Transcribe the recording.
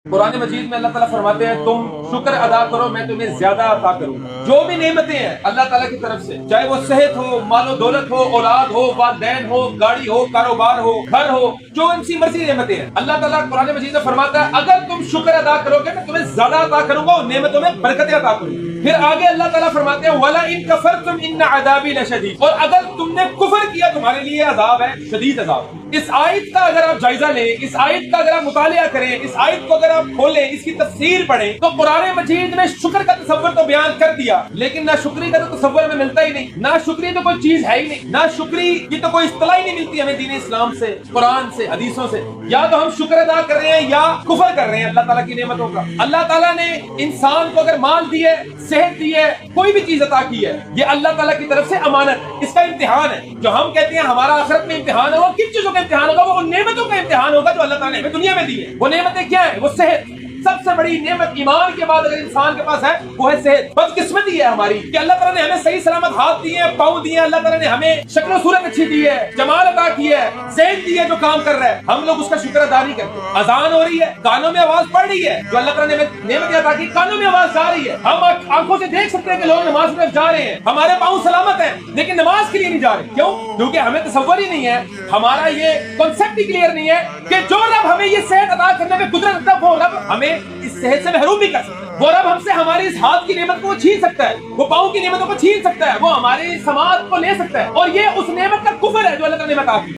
قرآن مجید میں اللہ تعالیٰ فرماتے ہیں تم شکر ادا کرو میں تمہیں زیادہ عطا کروں گا۔ جو بھی نعمتیں ہیں اللہ تعالیٰ کی طرف سے، چاہے وہ صحت ہو، مال و دولت ہو، اولاد ہو، والدین ہو، گاڑی ہو، کاروبار ہو، گھر ہو، جو ان سی مرضی نعمتیں ہیں، اللہ تعالیٰ قرآن مجید میں فرماتا ہے اگر تم شکر ادا کرو گے میں تمہیں زیادہ عطا کروں گا اور نعمتوں میں برکتیں عطا کروں گا۔ پھر آگے اللہ تعالیٰ فرماتے ہیں وَلَئِن كَفَرْتُمْ إِنَّ عَذَابِي لَشَدِيدٌ، اور اگر تم نے کفر کیا تمہارے لیے عذاب ہے، شدید عذاب۔ اس آیت کا اگر آپ جائزہ لیں، اس آیت کا اگر آپ مطالعہ کریں، اس آیت کو اگر آپ کھولیں، اس کی تفسیر پڑھیں، تو قرآن مجید میں شکر کا تصور تو بیان کر دیا، لیکن نہ شکری کا تو تصور ہمیں ملتا ہی نہیں، نہ شکری تو کوئی چیز ہے ہی نہیں، نہ شکری کی تو کوئی اصطلاح ہی نہیں ملتی ہمیں دین اسلام سے، قرآن سے، حدیثوں سے۔ یا تو ہم شکر ادا کر رہے ہیں یا کفر کر رہے ہیں اللہ تعالیٰ کی نعمتوں کا۔ اللہ تعالیٰ نے انسان کو اگر مال دی ہے، صحت دی ہے، کوئی بھی چیز عطا کی ہے، یہ اللہ تعالیٰ کی طرف سے امانت، اس کا امتحان ہے۔ جو ہم کہتے ہیں ہمارا آخرت میں امتحان ہوگا، کن چیزوں کا امتحان ہوگا؟ وہ ان نعمتوں کا امتحان ہوگا جو اللہ تعالیٰ نے ہمیں دنیا میں دی ہے۔ وہ نعمتیں کیا ہیں؟ وہ صحت، سب سے بڑی نعمت ایمان کے بعد اگر انسان کے پاس ہے وہ ہے صحت۔ بدقسمتی ہے ہماری کہ اللہ تعالیٰ نے ہمیں صحیح سلامت ہاتھ دیے ہیں، پاؤں دیے ہیں، اللہ تعالیٰ نے ہمیں شکل و صورت اچھی دی ہے، جمال عطا کی ہے، ذہن دی ہے جو کام کر رہا ہے، ہم لوگ اس کا شکر ادا نہیں کرتے۔ اذان ہو رہی ہے، کانوں میں آواز پڑ رہی ہے، جو اللہ تعالیٰ نے نعمت عطا کی، کانوں میں آواز جا رہی ہے، ہم آنکھوں سے دیکھ سکتے ہیں کہ لوگ نماز میں جا رہے ہیں، ہمارے پاؤں سلامت ہیں لیکن نماز کے لیے نہیں جا رہے۔ کیوں؟ کیونکہ ہمیں تصور ہی نہیں ہے، ہمارا یہ کانسیپٹ ہی کلیئر نہیں ہے کہ جو رب ہمیں یہ صحت عطا کرنے میں قدرت رکھتا ہے وہ رب ہمیں اس صحت سے محروم بھی کر سکتا ہے۔ وہ رب ہم سے ہماری اس ہاتھ کی نعمت کو چھین سکتا ہے، وہ پاؤں کی نعمتوں کو چھین سکتا ہے، وہ ہماری سماعت کو لے سکتا ہے، اور یہ اس نعمت کا کفر ہے جو اللہ تعالیٰ نے عطا کی۔